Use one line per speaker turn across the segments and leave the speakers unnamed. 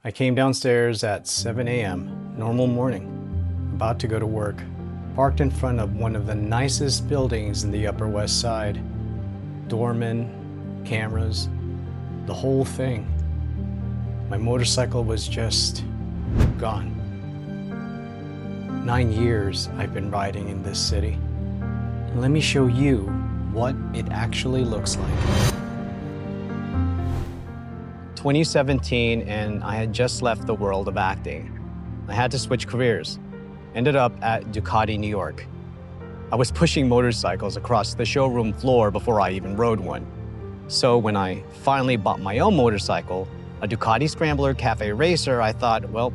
I came downstairs at 7 a.m., normal morning, about to go to work, parked in front of one of the nicest buildings in the Upper West Side. Doormen, cameras, the whole thing. My motorcycle was just gone. 9 years I've been riding in this city. Let me show you what it actually looks like. 2017, and I had just left the world of acting. I had to switch careers. Ended up at Ducati, New York. I was pushing motorcycles across the showroom floor before I even rode one. So when I finally bought my own motorcycle, a Ducati Scrambler Cafe Racer, I thought, well,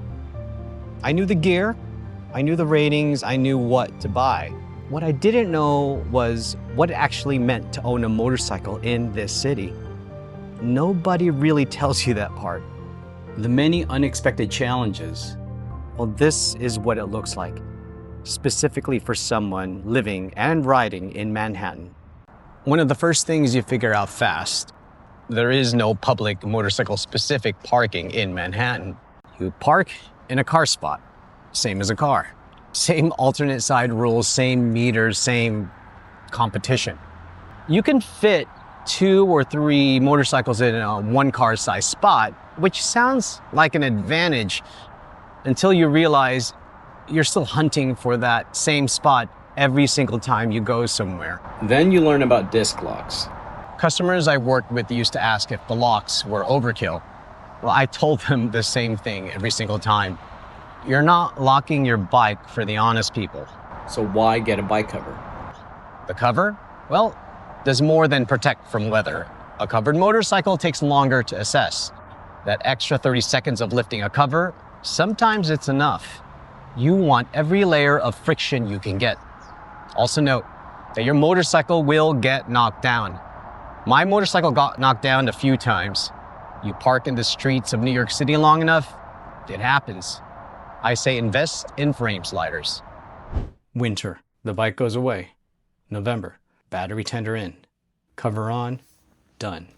I knew the gear, I knew the ratings, I knew what to buy. What I didn't know was what it actually meant to own a motorcycle in this city. Nobody really tells you that part. The many unexpected challenges. Well, this is what it looks like, specifically for someone living and riding in Manhattan. One of the first things you figure out fast, there is no public motorcycle-specific parking in Manhattan. You park in a car spot, same as a car. Same alternate side rules, same meters, same competition. You can fit 2 or 3 motorcycles in a one car size spot, which sounds like an advantage until you realize you're still hunting for that same spot every single time you go somewhere. Then you learn about disc locks. Customers I worked with used to ask if the locks were overkill. Well, I told them the same thing every single time. You're not locking your bike for the honest people.
So why get a bike cover?
The cover? Well, does more than protect from weather. A covered motorcycle takes longer to assess. That extra 30 seconds of lifting a cover, sometimes it's enough. You want every layer of friction you can get. Also note that your motorcycle will get knocked down. My motorcycle got knocked down a few times. You park in the streets of New York City long enough, it happens. I say invest in frame sliders. Winter, the bike goes away. November, battery tender in. Cover on, done.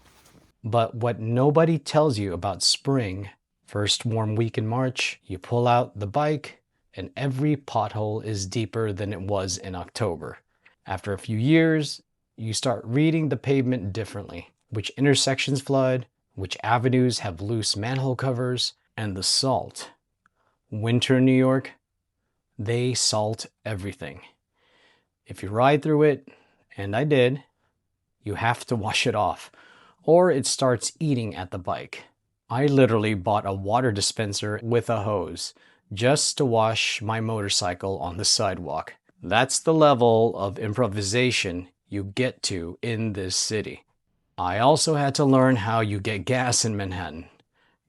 But what nobody tells you about spring, first warm week in March, you pull out the bike and every pothole is deeper than it was in October. After a few years, you start reading the pavement differently. Which intersections flood, which avenues have loose manhole covers, and the salt. Winter New York, they salt everything. If you ride through it, and I did, you have to wash it off, or it starts eating at the bike. I literally bought a water dispenser with a hose just to wash my motorcycle on the sidewalk. That's the level of improvisation you get to in this city. I also had to learn how you get gas in Manhattan.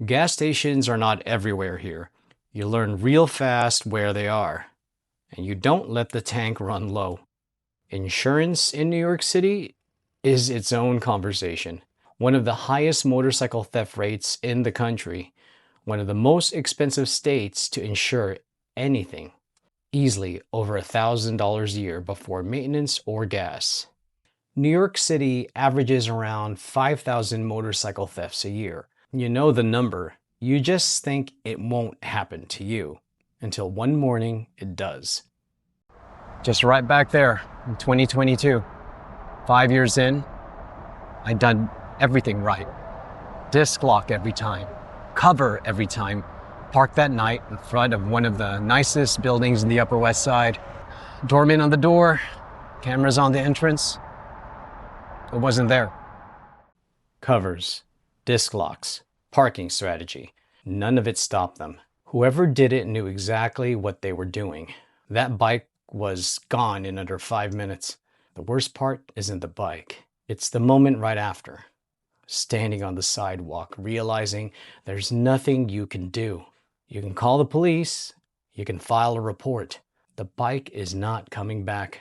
Gas stations are not everywhere here. You learn real fast where they are, and you don't let the tank run low. Insurance in New York City is its own conversation. One of the highest motorcycle theft rates in the country, one of the most expensive states to insure anything, easily over $1,000 a year before maintenance or gas. New York City averages around 5,000 motorcycle thefts a year. You know the number. You just think it won't happen to you until one morning it does. Just right back there in 2022. 5 years in, I'd done everything right. Disc lock every time, cover every time, parked that night in front of one of the nicest buildings in the Upper West Side. Doorman on the door, cameras on the entrance. It wasn't there. Covers, disc locks, parking strategy. None of it stopped them. Whoever did it knew exactly what they were doing. That bike was gone in under 5 minutes. The worst part isn't the bike. It's the moment right after. Standing on the sidewalk, realizing there's nothing you can do. You can call the police. You can file a report. The bike is not coming back.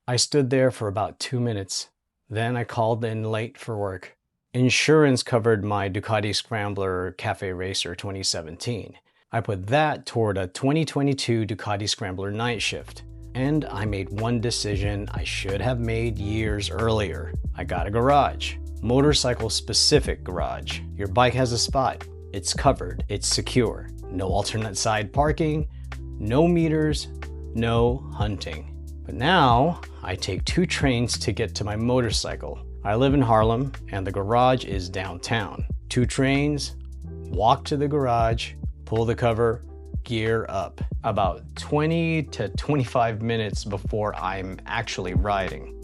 I stood there for about 2 minutes. Then I called in late for work. Insurance covered my Ducati Scrambler Cafe Racer 2017. I put that toward a 2022 Ducati Scrambler night shift. And I made one decision I should have made years earlier. I got a garage. Motorcycle specific garage. Your bike has a spot. it's covered, it's secure. No alternate side parking, no meters, no hunting. But now I take 2 trains to get to my motorcycle. I live in Harlem and the garage is downtown. 2 trains, walk to the garage, pull the cover, gear up. About 20 to 25 minutes before I'm actually riding.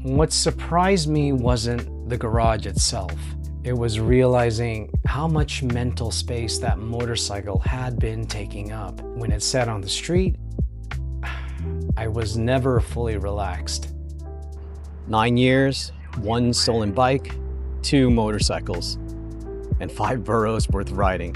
What surprised me wasn't the garage itself. It was realizing how much mental space that motorcycle had been taking up. When it sat on the street, I was never fully relaxed. 9 years, 1 stolen bike, 2 motorcycles, and 5 boroughs worth riding.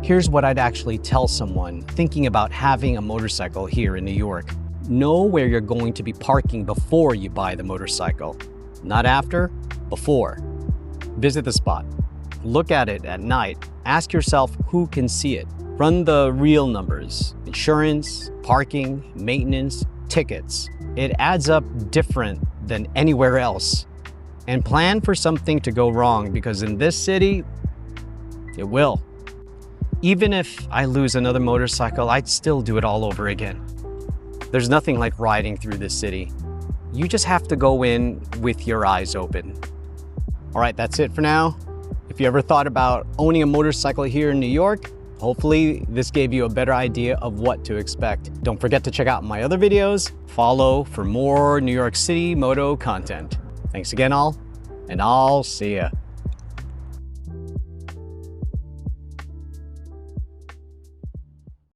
Here's what I'd actually tell someone thinking about having a motorcycle here in New York. Know where you're going to be parking before you buy the motorcycle. Not after, before. Visit the spot. Look at it at night. Ask yourself who can see it. Run the real numbers. Insurance, parking, maintenance, tickets. It adds up different than anywhere else. And plan for something to go wrong, because in this city, it will. Even if I lose another motorcycle, I'd still do it all over again. There's nothing like riding through this city. You just have to go in with your eyes open. All right, that's it for now. If you ever thought about owning a motorcycle here in New York, hopefully this gave you a better idea of what to expect. Don't forget to check out my other videos. Follow for more New York City moto content. Thanks again all, and I'll see ya.